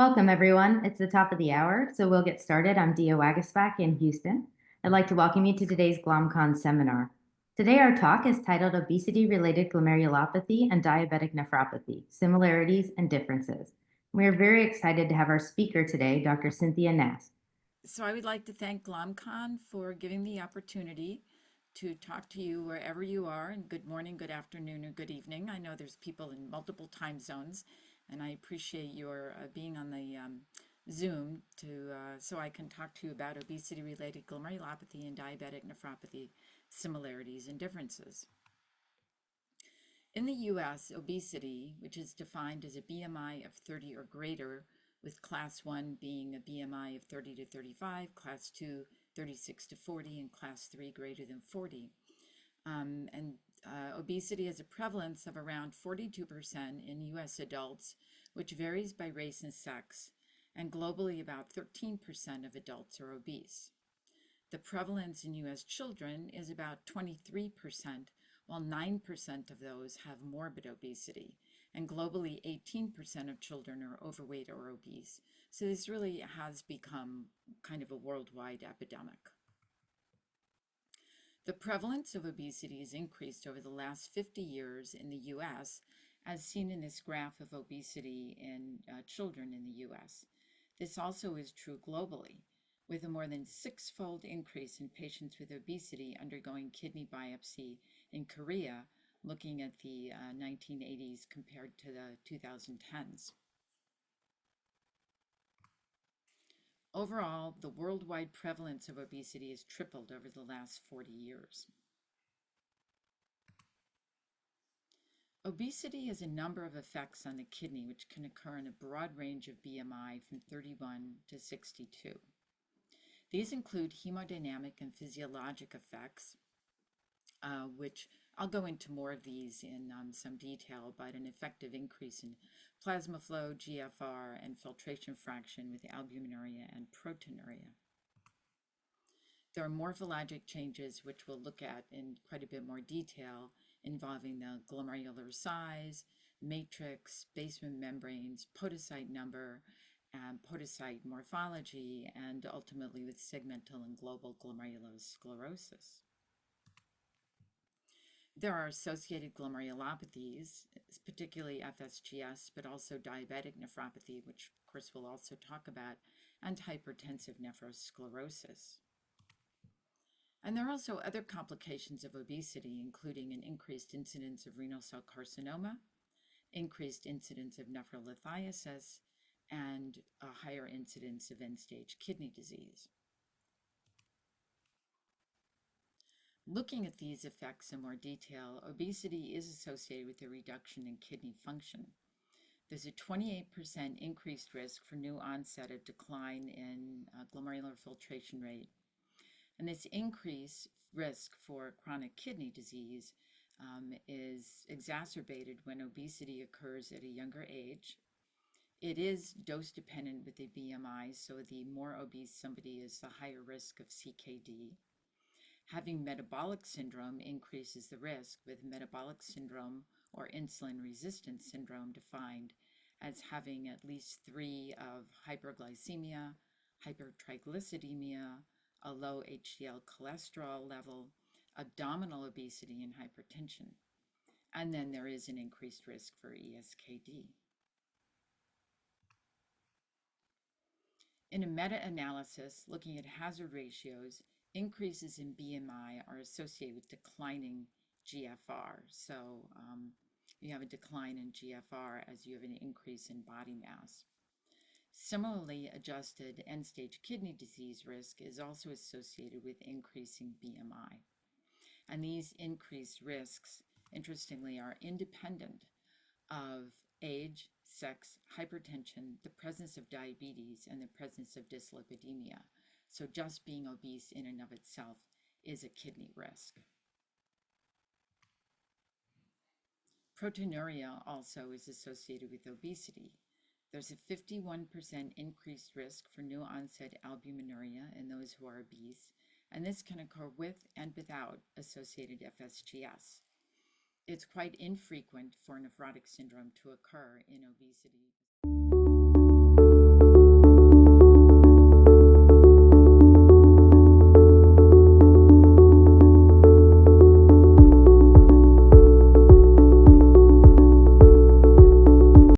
Welcome, everyone. It's the top of the hour, so we'll get started. I'm Dia Waguespack in Houston. I'd like to welcome you to today's GlomCon seminar. Today, our talk is titled Obesity-Related Glomerulopathy and Diabetic Nephropathy, Similarities and Differences. We are very excited to have our speaker today, Dr. Cynthia Nast. So I would like to thank GlomCon for giving the opportunity to talk to you wherever you are, and good morning, good afternoon, or good evening. I know there's people in multiple time zones, and I appreciate your being on the Zoom so I can talk to you about obesity-related glomerulopathy and diabetic nephropathy similarities and differences. In the U.S., obesity, which is defined as a BMI of 30 or greater, with class 1 being a BMI of 30 to 35, class 2 36 to 40, and class 3 greater than 40. Obesity has a prevalence of around 42% in U.S. adults, which varies by race and sex, and globally about 13% of adults are obese. The prevalence in U.S. children is about 23%, while 9% of those have morbid obesity, and globally 18% of children are overweight or obese. So this really has become kind of a worldwide epidemic. The prevalence of obesity has increased over the last 50 years in the U.S., as seen in this graph of obesity in children in the U.S. This also is true globally, with a more than six-fold increase in patients with obesity undergoing kidney biopsy in Korea, looking at the 1980s compared to the 2010s. Overall, the worldwide prevalence of obesity has tripled over the last 40 years. Obesity has a number of effects on the kidney, which can occur in a broad range of BMI from 31 to 62. These include hemodynamic and physiologic effects, which I'll go into more of these in some detail, but an effective increase in plasma flow, GFR, and filtration fraction with albuminuria and proteinuria. There are morphologic changes, which we'll look at in quite a bit more detail, involving the glomerular size, matrix, basement membranes, podocyte number, podocyte morphology, and ultimately with segmental and global glomerulosclerosis. There are associated glomerulopathies, particularly FSGS, but also diabetic nephropathy, which of course we'll also talk about, and hypertensive nephrosclerosis. And there are also other complications of obesity, including an increased incidence of renal cell carcinoma, increased incidence of nephrolithiasis, and a higher incidence of end-stage kidney disease. Looking at these effects in more detail, obesity is associated with a reduction in kidney function. There's a 28% increased risk for new onset of decline in glomerular filtration rate. And this increased risk for chronic kidney disease is exacerbated when obesity occurs at a younger age. It is dose dependent with the BMI, so the more obese somebody is, the higher risk of CKD. Having metabolic syndrome increases the risk, with metabolic syndrome or insulin resistance syndrome defined as having at least 3 of hyperglycemia, hypertriglyceridemia, a low HDL cholesterol level, abdominal obesity, and hypertension. And then there is an increased risk for ESKD. In a meta-analysis looking at hazard ratios, increases in BMI are associated with declining GFR. So you have a decline in GFR as you have an increase in body mass. Similarly, adjusted end-stage kidney disease risk is also associated with increasing BMI. And these increased risks, interestingly, are independent of age, sex, hypertension, the presence of diabetes, and the presence of dyslipidemia. So just being obese in and of itself is a kidney risk. Proteinuria also is associated with obesity. There's a 51% increased risk for new onset albuminuria in those who are obese, and this can occur with and without associated FSGS. It's quite infrequent for nephrotic syndrome to occur in obesity